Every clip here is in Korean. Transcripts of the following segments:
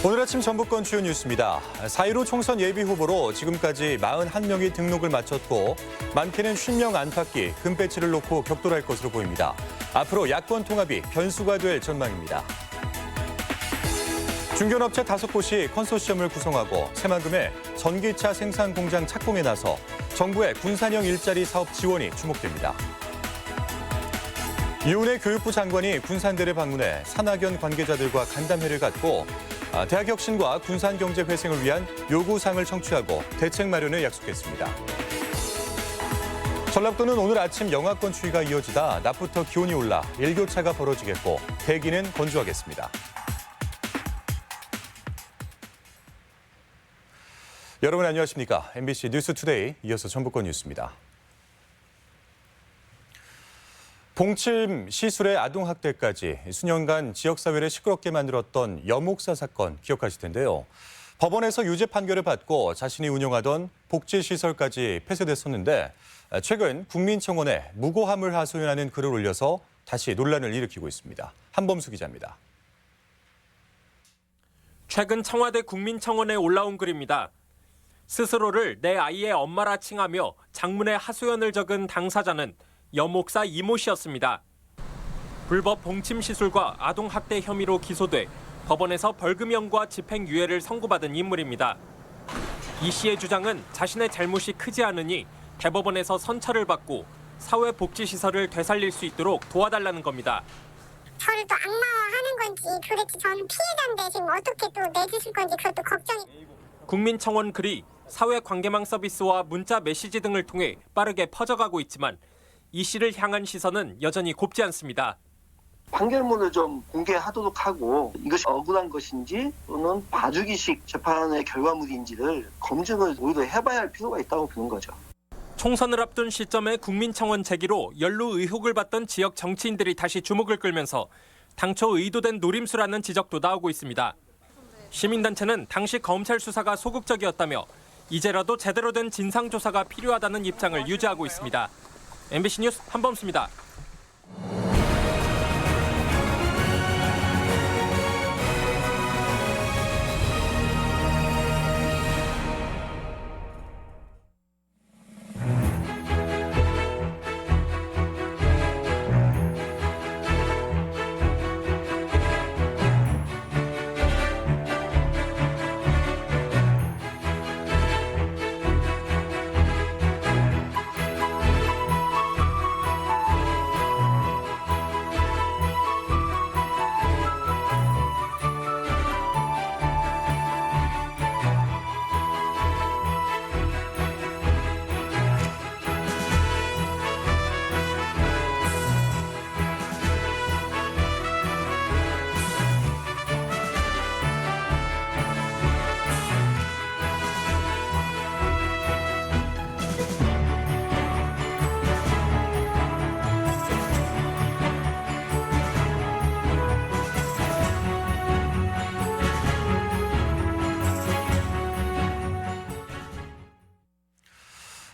오늘 아침 전북권 주요 뉴스입니다. 4.15 총선 예비 후보로 지금까지 41명이 등록을 마쳤고 많게는 50명 안팎이 금배지를 놓고 격돌할 것으로 보입니다. 앞으로 야권 통합이 변수가 될 전망입니다. 중견업체 5곳이 컨소시엄을 구성하고 새만금의 전기차 생산 공장 착공에 나서 정부의 군산형 일자리 사업 지원이 주목됩니다. 이훈혜 교육부 장관이 군산대를 방문해 산학연 관계자들과 간담회를 갖고 대학 혁신과 군산 경제 회생을 위한 요구사항을 청취하고 대책 마련을 약속했습니다. 전라북도는 오늘 아침 영하권 추위가 이어지다 낮부터 기온이 올라 일교차가 벌어지겠고 대기는 건조하겠습니다. 여러분 안녕하십니까? MBC 뉴스투데이 이어서 전북권 뉴스입니다. 봉침 시술의 아동학대까지 수년간 지역사회를 시끄럽게 만들었던 여목사 사건 기억하실 텐데요. 법원에서 유죄 판결을 받고 자신이 운영하던 복지시설까지 폐쇄됐었는데 최근 국민청원에 무고함을 하소연하는 글을 올려서 다시 논란을 일으키고 있습니다. 한범수 기자입니다. 최근 청와대 국민청원에 올라온 글입니다. 스스로를 내 아이의 엄마라 칭하며 장문의 하소연을 적은 당사자는 여목사 이모 씨였습니다. 불법 봉침 시술과 아동학대 혐의로 기소돼 법원에서 벌금형과 집행유예를 선고받은 인물입니다. 이 씨의 주장은 자신의 잘못이 크지 않으니 대법원에서 선처를 받고 사회복지시설을 되살릴 수 있도록 도와달라는 겁니다. 저를 또 악마화하는 건지 도대체 저는 피해자인데 지금 어떻게 또 내주실 건지 그것도 걱정이. 국민청원 글이 사회관계망 서비스와 문자 메시지 등을 통해 빠르게 퍼져가고 있지만 이 씨를 향한 시선은 여전히 곱지 않습니다. 판결문을 좀 공개하도록 하고 이것이 억울한 것인지 또는 봐주기식 재판의 결과물인지를 검증을 오히려 해봐야 할 필요가 있다고 보는 거죠. 총선을 앞둔 시점에 국민청원 제기로 연루 의혹을 받던 지역 정치인들이 다시 주목을 끌면서 당초 의도된 노림수라는 지적도 나오고 있습니다. 시민단체는 당시 검찰 수사가 소극적이었다며 이제라도 제대로 된 진상조사가 필요하다는 입장을 유지하고 있습니다. MBC 뉴스 한범수입니다.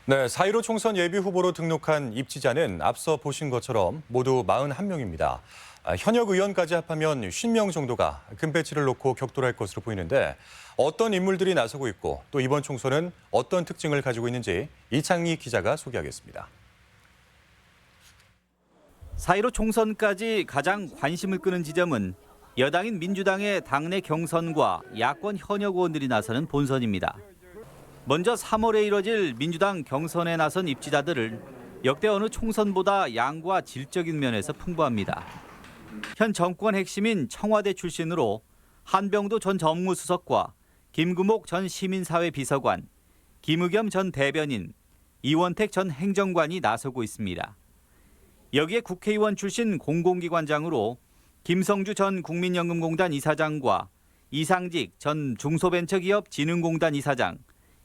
네, 4.15 총선 예비 후보로 등록한 입지자는 앞서 보신 것처럼 모두 41명입니다. 현역 의원까지 합하면 50명 정도가 금배지를 놓고 격돌할 것으로 보이는데 어떤 인물들이 나서고 있고 또 이번 총선은 어떤 특징을 가지고 있는지 이창희 기자가 소개하겠습니다. 4.15 총선까지 가장 관심을 끄는 지점은 여당인 민주당의 당내 경선과 야권 현역 의원들이 나서는 본선입니다. 먼저 3월에 이뤄질 민주당 경선에 나선 입지자들을 역대 어느 총선보다 양과 질적인 면에서 풍부합니다. 현 정권 핵심인 청와대 출신으로 한병도 전 정무수석과 김금옥 전 시민사회 비서관, 김의겸 전 대변인, 이원택 전 행정관이 나서고 있습니다. 여기에 국회의원 출신 공공기관장으로 김성주 전 국민연금공단 이사장과 이상직 전 중소벤처기업진흥공단 이사장,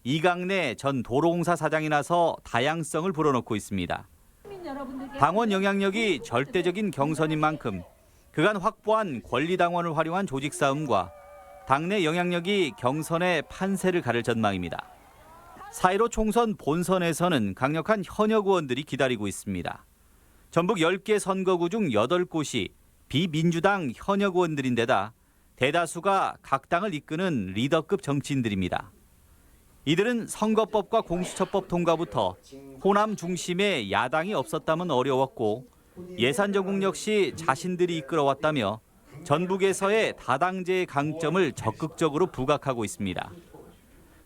이강래 전 도로공사 사장이 나서 다양성을 불어넣고 있습니다. 당원 영향력이 절대적인 경선인 만큼 그간 확보한 권리당원을 활용한 조직 싸움과 당내 영향력이 경선의 판세를 가를 전망입니다. 4.15 총선 본선에서는 강력한 현역 의원들이 기다리고 있습니다. 전북 10개 선거구 중 8곳이 비민주당 현역 의원들인데다 대다수가 각 당을 이끄는 리더급 정치인들입니다. 이들은 선거법과 공수처법 통과부터 호남 중심의 야당이 없었다면 어려웠고 예산 전국 역시 자신들이 이끌어왔다며 전북에서의 다당제의 강점을 적극적으로 부각하고 있습니다.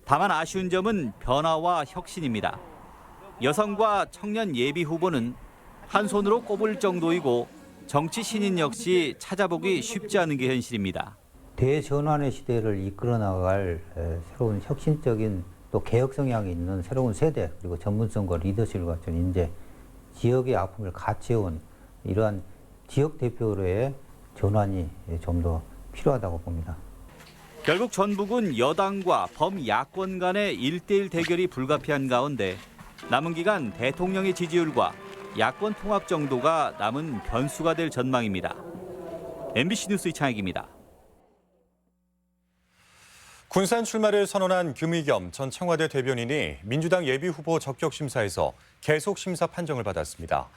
다만 아쉬운 점은 변화와 혁신입니다. 여성과 청년 예비 후보는 한 손으로 꼽을 정도이고 정치 신인 역시 찾아보기 쉽지 않은 게 현실입니다. 대전환의 시대를 이끌어 나갈 새로운 혁신적인 또 개혁 성향이 있는 새로운 세대 그리고 전문성과 리더십을 갖춘 인재, 지역의 아픔을 같이 해온 이러한 지역 대표로의 전환이 좀 더 필요하다고 봅니다. 결국 전북은 여당과 범야권 간의 1대1 대결이 불가피한 가운데 남은 기간 대통령의 지지율과 야권 통합 정도가 남은 변수가 될 전망입니다. MBC 뉴스 이창익입니다. 군산 출마를 선언한 금의겸 전 청와대 대변인이 민주당 예비후보 적격심사에서 계속심사 판정을 받았습니다.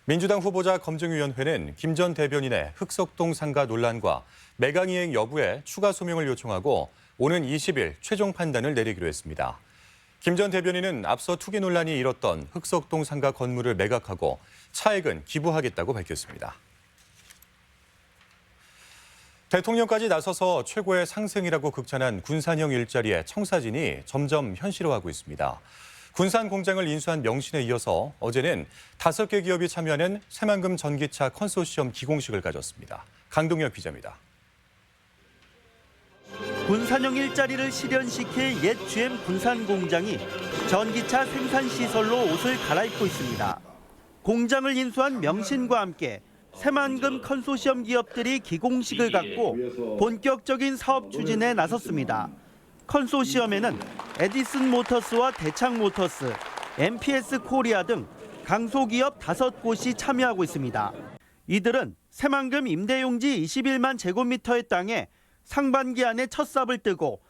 민주당 후보자 검증위원회는 김 전 대변인의 흑석동 상가 논란과 매각이행 여부에 추가 소명을 요청하고 오는 20일 최종 판단을 내리기로 했습니다. 김 전 대변인은 앞서 투기 논란이 일었던 흑석동 상가 건물을 매각하고 차액은 기부하겠다고 밝혔습니다. 대통령까지 나서서 최고의 상승이라고 극찬한 군산형 일자리의 청사진이 점점 현실화하고 있습니다. 군산 공장을 인수한 명신에 이어서 어제는 5개 기업이 참여하는 새만금 전기차 컨소시엄 기공식을 가졌습니다. 강동엽 기자입니다. 군산형 일자리를 실현시킬 옛 GM 군산 공장이 전기차 생산 시설로 옷을 갈아입고 있습니다. 공장을 인수한 명신과 함께 새만금 컨소시엄 기업들이 기공식을 갖고 본격적인 사업 추진에 나섰습니다. 컨소시엄에는 에디슨 모터스와 대창 모터스, MPS 코리아 등 강소기업 5곳이 참여하고 있습니다. 이들은 새만금 임대용지 21만 제곱미터의 땅에 상반기 안에 첫 삽을 뜨고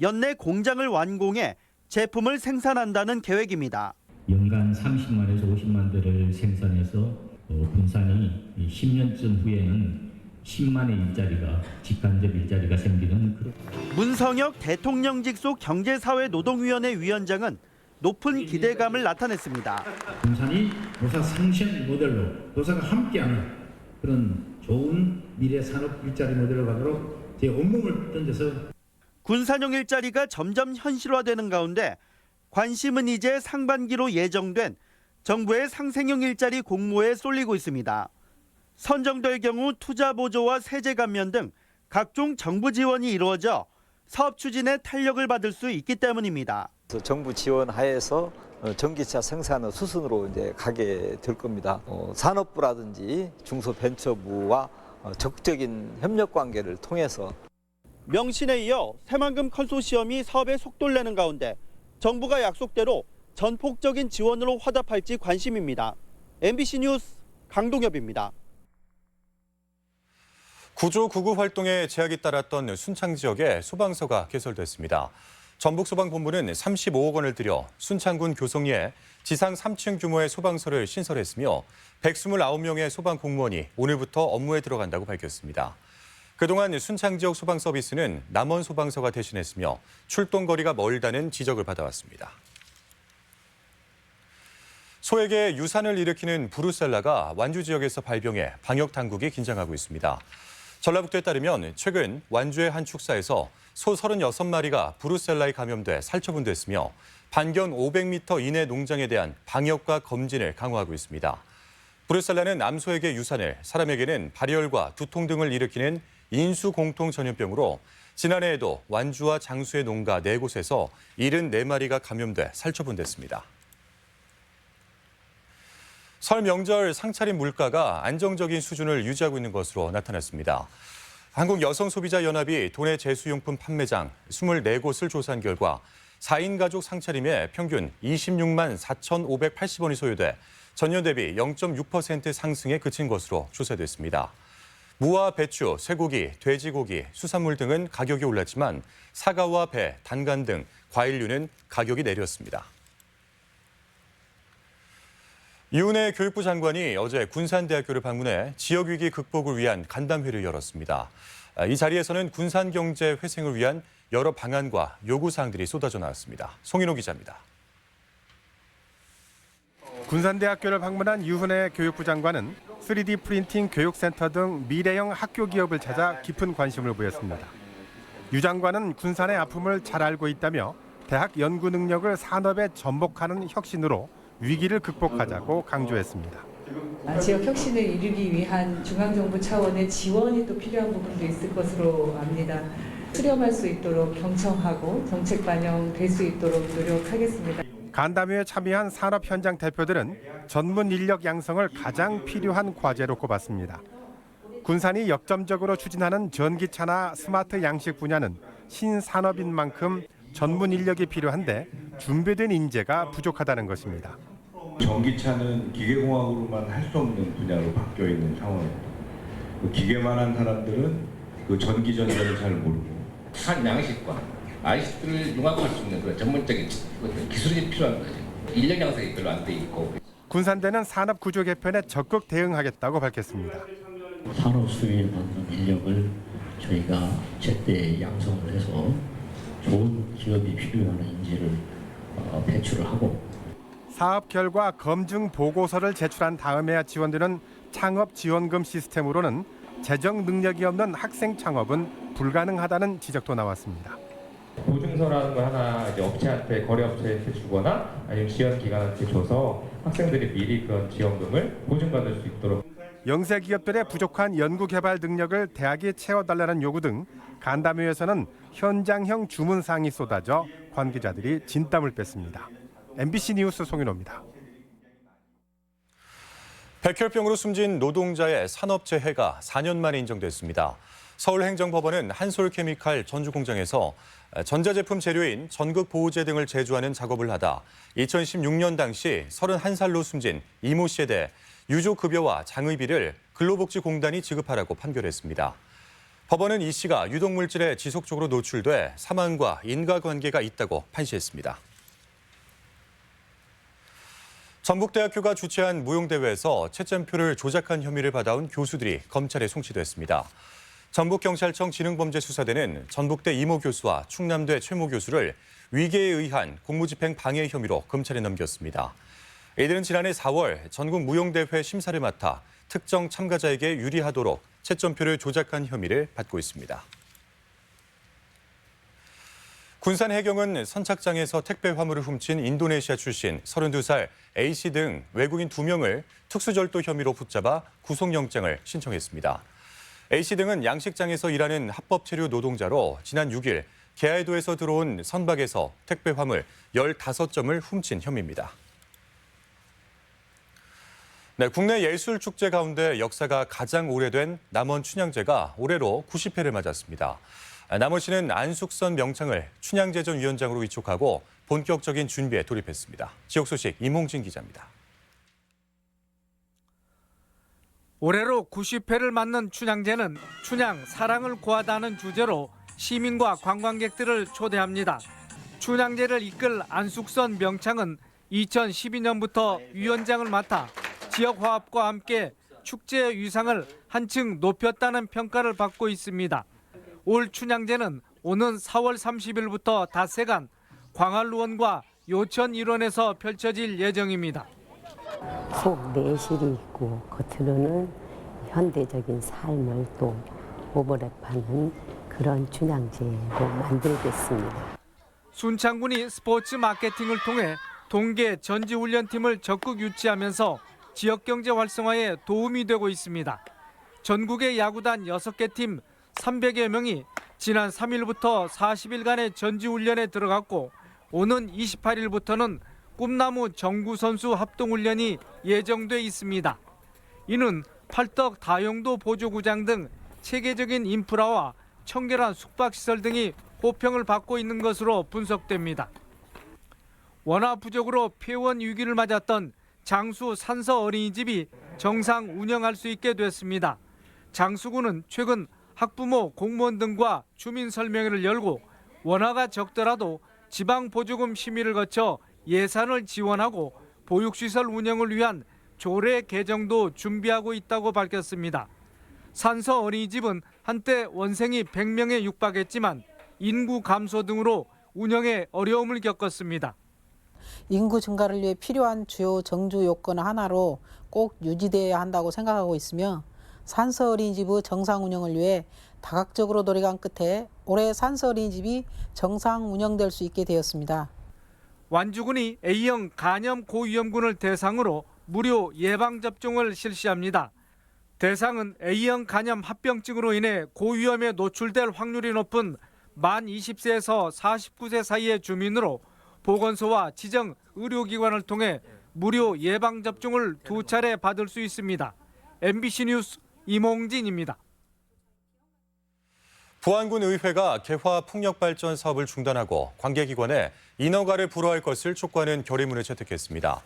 연내 공장을 완공해 제품을 생산한다는 계획입니다. 연간 30만에서 50만 대를 생산해서 군산이 10년쯤 후에는 10만의 일자리가 직간접 일자리가 생기는 그런. 문성혁 대통령 직속 경제사회노동위원회 위원장은 높은 기대감을 나타냈습니다. 군산이 노사 상생 모델로 노사가 함께하는 그런 좋은 미래 산업 일자리 모델로 가도록 제 온몸을 던져서. 군산형 일자리가 점점 현실화되는 가운데 관심은 이제 상반기로 예정된 정부의 상생형 일자리 공모에 쏠리고 있습니다. 선정될 경우 투자 보조와 세제 감면 등 각종 정부 지원이 이루어져 사업 추진에 탄력을 받을 수 있기 때문입니다. 정부 지원 하에서 전기차 생산은 수순으로 이제 가게 될 겁니다. 산업부라든지 중소벤처부와 적극적인 협력 관계를 통해서 명신에 이어 새만금 컨소시엄이 사업에 속도를 내는 가운데 정부가 약속대로 전폭적인 지원으로 화답할지 관심입니다. MBC 뉴스 강동엽입니다. 구조 구구 활동에 제약이 따랐던 순창 지역에 소방서가 개설됐습니다. 전북소방본부는 35억 원을 들여 순창군 교성리에 지상 3층 규모의 소방서를 신설했으며 129명의 소방 공무원이 오늘부터 업무에 들어간다고 밝혔습니다. 그동안 순창 지역 소방 서비스는 남원 소방서가 대신했으며 출동 거리가 멀다는 지적을 받아왔습니다. 소에게 유산을 일으키는 브루셀라가 완주 지역에서 발병해 방역 당국이 긴장하고 있습니다. 전라북도에 따르면 최근 완주의 한 축사에서 소 36마리가 브루셀라에 감염돼 살처분됐으며 반경 500m 이내 농장에 대한 방역과 검진을 강화하고 있습니다. 브루셀라는 암소에게 유산을, 사람에게는 발열과 두통 등을 일으키는 인수공통 전염병으로 지난해에도 완주와 장수의 농가 4곳에서 74마리가 감염돼 살처분됐습니다. 설 명절 상차림 물가가 안정적인 수준을 유지하고 있는 것으로 나타났습니다. 한국여성소비자연합이 도내 제수용품 판매장 24곳을 조사한 결과 4인 가족 상차림에 평균 26만 4,580원이 소요돼 전년 대비 0.6% 상승에 그친 것으로 조사됐습니다. 무와 배추, 쇠고기, 돼지고기, 수산물 등은 가격이 올랐지만 사과와 배, 단간 등 과일류는 가격이 내렸습니다. 이은혜 교육부 장관이 어제 군산대학교를 방문해 지역위기 극복을 위한 간담회를 열었습니다. 이 자리에서는 군산 경제 회생을 위한 여러 방안과 요구사항들이 쏟아져 나왔습니다. 송인호 기자입니다. 군산대학교를 방문한 유은혜 교육부 장관은 3D 프린팅 교육센터 등 미래형 학교 기업을 찾아 깊은 관심을 보였습니다. 유 장관은 군산의 아픔을 잘 알고 있다며 대학 연구 능력을 산업에 전복하는 혁신으로 위기를 극복하자고 강조했습니다. 지역 혁신을 이루기 위한 중앙정부 차원의 지원이 또 필요한 부분도 있을 것으로 압니다. 수렴할 수 있도록 경청하고 정책 반영될 수 있도록 노력하겠습니다. 간담회에 참여한 산업 현장 대표들은 전문 인력 양성을 가장 필요한 과제로 꼽았습니다. 군산이 역점적으로 추진하는 전기차나 스마트 양식 분야는 신산업인 만큼 전문 인력이 필요한데 준비된 인재가 부족하다는 것입니다. 전기차는 기계공학으로만 할 수 없는 분야로 바뀌어 있는 상황입니다. 기계만 한 사람들은 그 전기 전자를 잘 모르고 산 양식과 ICT를 융합할 수 있는 그런 전문적인 기술이 필요한 거죠. 인력 양성이 별로 안 돼 있고. 군산대는 산업 구조 개편에 적극 대응하겠다고 밝혔습니다. 산업 수혜를 받는 인력을 저희가 제때 양성을 해서 좋은 기업이 필요한 인재를 배출을 하고 사업 결과 검증 보고서를 제출한 다음에야 지원되는 창업 지원금 시스템으로는 재정 능력이 없는 학생 창업은 불가능하다는 지적도 나왔습니다. 보증서라는 걸 하나 이제 업체한테 거래업체한테 주거나 아니면 지원 기관한테 줘서 학생들이 미리 그런 지원금을 보증받을 수 있도록. 영세 기업들의 부족한 연구 개발 능력을 대학이 채워달라는 요구 등 간담회에서는 현장형 주문 사항이 쏟아져 관계자들이 진땀을 뺐습니다. MBC 뉴스 송인호입니다. 백혈병으로 숨진 노동자의 산업재해가 4년 만에 인정됐습니다. 서울행정법원은 한솔케미칼 전주공장에서 전자제품 재료인 전극보호제 등을 제조하는 작업을 하다 2016년 당시 31살로 숨진 이모 씨에 대해 유족급여와 장의비를 근로복지공단이 지급하라고 판결했습니다. 법원은 이 씨가 유독물질에 지속적으로 노출돼 사망과 인과관계가 있다고 판시했습니다. 전북대학교가 주최한 무용대회에서 채점표를 조작한 혐의를 받아온 교수들이 검찰에 송치됐습니다. 전북경찰청 지능범죄수사대는 전북대 이모 교수와 충남대 최모 교수를 위계에 의한 공무집행 방해 혐의로 검찰에 넘겼습니다. 이들은 지난해 4월 전국 무용대회 심사를 맡아 특정 참가자에게 유리하도록 채점표를 조작한 혐의를 받고 있습니다. 군산 해경은 선착장에서 택배 화물을 훔친 인도네시아 출신 32살 A씨 등 외국인 2명을 특수절도 혐의로 붙잡아 구속영장을 신청했습니다. A씨 등은 양식장에서 일하는 합법체류 노동자로 지난 6일 계야에도에서 들어온 선박에서 택배 화물 15점을 훔친 혐의입니다. 네, 국내 예술축제 가운데 역사가 가장 오래된 남원 춘향제가 올해로 90회를 맞았습니다. 남원시는 안숙선 명창을 춘향제전 위원장으로 위촉하고 본격적인 준비에 돌입했습니다. 지역 소식 임홍진 기자입니다. 올해로 90회를 맞는 춘향제는 춘향 사랑을 구하다는 주제로 시민과 관광객들을 초대합니다. 춘향제를 이끌 안숙선 명창은 2012년부터 위원장을 맡아 지역 화합과 함께 축제의 위상을 한층 높였다는 평가를 받고 있습니다. 올 춘향제는 오는 4월 30일부터 닷새간 광활루원과 요천 일원에서 펼쳐질 예정입니다. 속 내실이 있고 겉으로는 현대적인 삶을 또 오버랩하는 그런 춘향제로 만들겠습니다. 순창군이 스포츠 마케팅을 통해 동계 전지훈련팀을 적극 유치하면서 지역경제 활성화에 도움이 되고 있습니다. 전국의 야구단 6개 팀 300여 명이 지난 3일부터 40일간의 전지훈련에 들어갔고 오는 28일부터는 꿈나무 정구선수 합동훈련이 예정돼 있습니다. 이는 팔덕 다용도 보조구장 등 체계적인 인프라와 청결한 숙박시설 등이 호평을 받고 있는 것으로 분석됩니다. 원화 부족으로 폐원 위기를 맞았던 장수 산서 어린이집이 정상 운영할 수 있게 됐습니다. 장수군은 최근 학부모, 공무원 등과 주민 설명회를 열고 원화가 적더라도 지방보조금 심의를 거쳐 예산을 지원하고 보육시설 운영을 위한 조례 개정도 준비하고 있다고 밝혔습니다. 산서 어린이집은 한때 원생이 100명에 육박했지만 인구 감소 등으로 운영에 어려움을 겪었습니다. 인구 증가를 위해 필요한 주요 정주 요건 하나로 꼭 유지돼야 한다고 생각하고 있으며 산서 어린이집의 정상 운영을 위해 다각적으로 노력한 끝에 올해 산서 어린이집이 정상 운영될 수 있게 되었습니다. 완주군이 A형 간염 고위험군을 대상으로 무료 예방접종을 실시합니다. 대상은 A형 간염 합병증으로 인해 고위험에 노출될 확률이 높은 만 20세에서 49세 사이의 주민으로 보건소와 지정 의료기관을 통해 무료 예방접종을 2차례 받을 수 있습니다. MBC 뉴스 임홍진입니다. 부안군 의회가 개화 풍력발전 사업을 중단하고 관계기관에 인허가를 불허할 것을 촉구하는 결의문을 채택했습니다.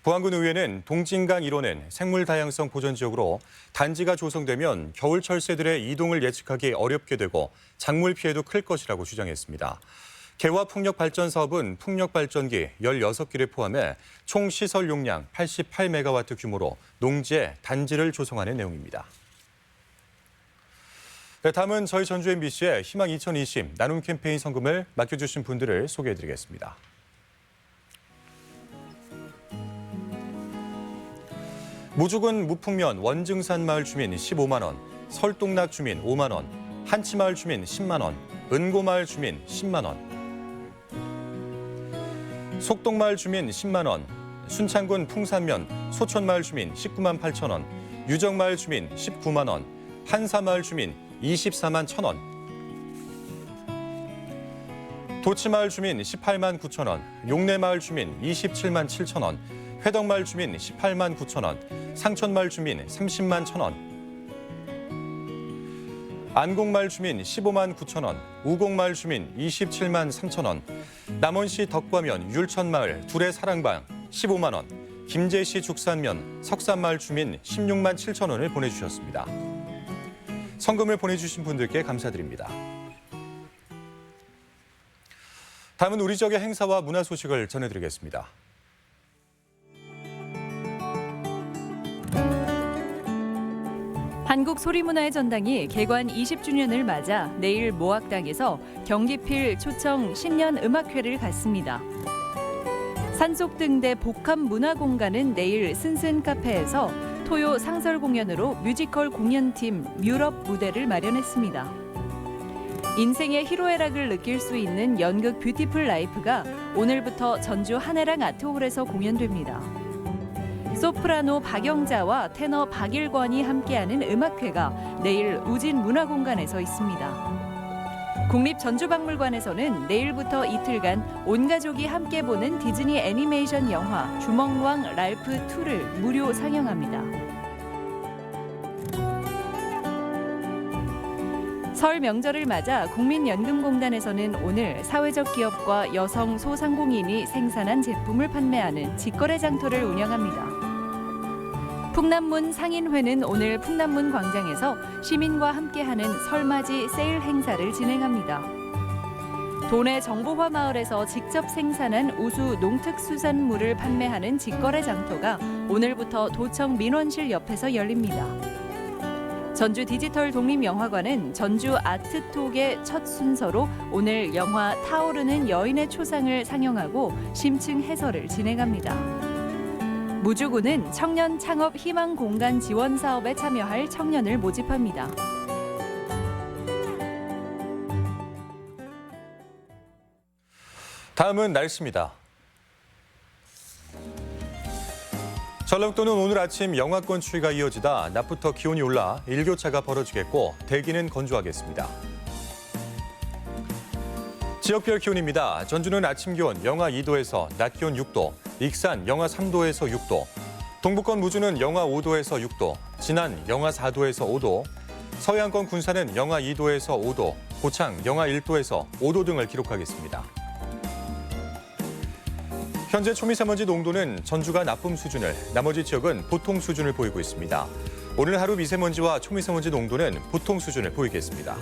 부안군 의회는 동진강 일호는 생물다양성 보전지역으로 단지가 조성되면 겨울철 새들의 이동을 예측하기 어렵게 되고 작물 피해도 클 것이라고 주장했습니다. 개화 풍력발전 사업은 풍력발전기 16기를 포함해 총 시설 용량 88메가와트 규모로 농지에 단지를 조성하는 내용입니다. 네, 다음은 저희 전주 MBC의 희망 2020 나눔 캠페인 성금을 맡겨주신 분들을 소개해드리겠습니다. 무주군 무풍면 원증산 마을 주민 15만 원, 설동락 주민 5만 원, 한치마을 주민 10만 원, 은고마을 주민 10만 원, 속동마을 주민 10만 원, 순창군 풍산면 소촌마을 주민 19만 8천 원, 유정마을 주민 19만 원, 한사마을 주민 24만 1천 원, 도치마을 주민 18만 9천 원, 용내마을 주민 27만 7천 원, 회덕마을 주민 18만 9천 원, 상천마을 주민 30만 1천 원, 안곡마을 주민 15만 9천 원, 우곡마을 주민 27만 3천 원, 남원시 덕과면 율천마을 둘의 사랑방 15만 원, 김제시 죽산면 석산마을 주민 16만 7천 원을 보내주셨습니다. 성금을 보내주신 분들께 감사드립니다. 다음은 우리 지역의 행사와 문화 소식을 전해드리겠습니다. 한국소리문화의 전당이 개관 20주년을 맞아 내일 모악당에서 경기필 초청 신년 음악회를 갖습니다. 산속등대 복합문화공간은 내일 쓴쓴 카페에서 토요 상설 공연으로 뮤지컬 공연팀 뮤럽 무대를 마련했습니다. 인생의 희로애락을 느낄 수 있는 연극 뷰티풀 라이프가 오늘부터 전주 한해랑 아트홀에서 공연됩니다. 소프라노 박영자와 테너 박일권이 함께하는 음악회가 내일 우진문화공간에서 있습니다. 국립전주박물관에서는 내일부터 이틀간 온 가족이 함께 보는 디즈니 애니메이션 영화 주먹왕 랄프 2를 무료 상영합니다. 설 명절을 맞아 국민연금공단에서는 오늘 사회적 기업과 여성 소상공인이 생산한 제품을 판매하는 직거래 장터를 운영합니다. 풍남문 상인회는 오늘 풍남문 광장에서 시민과 함께하는 설맞이 세일 행사를 진행합니다. 도내 정보화 마을에서 직접 생산한 우수 농특수산물을 판매하는 직거래 장터가 오늘부터 도청 민원실 옆에서 열립니다. 전주 디지털 독립영화관은 전주 아트톡의 첫 순서로 오늘 영화 타오르는 여인의 초상을 상영하고 심층 해설을 진행합니다. 무주군은 청년 창업 희망 공간 지원 사업에 참여할 청년을 모집합니다. 다음은 날씨입니다. 전라북도는 오늘 아침 영하권 추위가 이어지다 낮부터 기온이 올라 일교차가 벌어지겠고 대기는 건조하겠습니다. 지역별 기온입니다. 전주는 아침 기온 영하 2도에서 낮 기온 6도, 익산 영하 3도에서 6도, 동북권 무주는 영하 5도에서 6도, 진안 영하 4도에서 5도, 서해안권 군산은 영하 2도에서 5도, 고창 영하 1도에서 5도 등을 기록하겠습니다. 현재 초미세먼지 농도는 전주가 나쁨 수준을, 나머지 지역은 보통 수준을 보이고 있습니다. 오늘 하루 미세먼지와 초미세먼지 농도는 보통 수준을 보이겠습니다.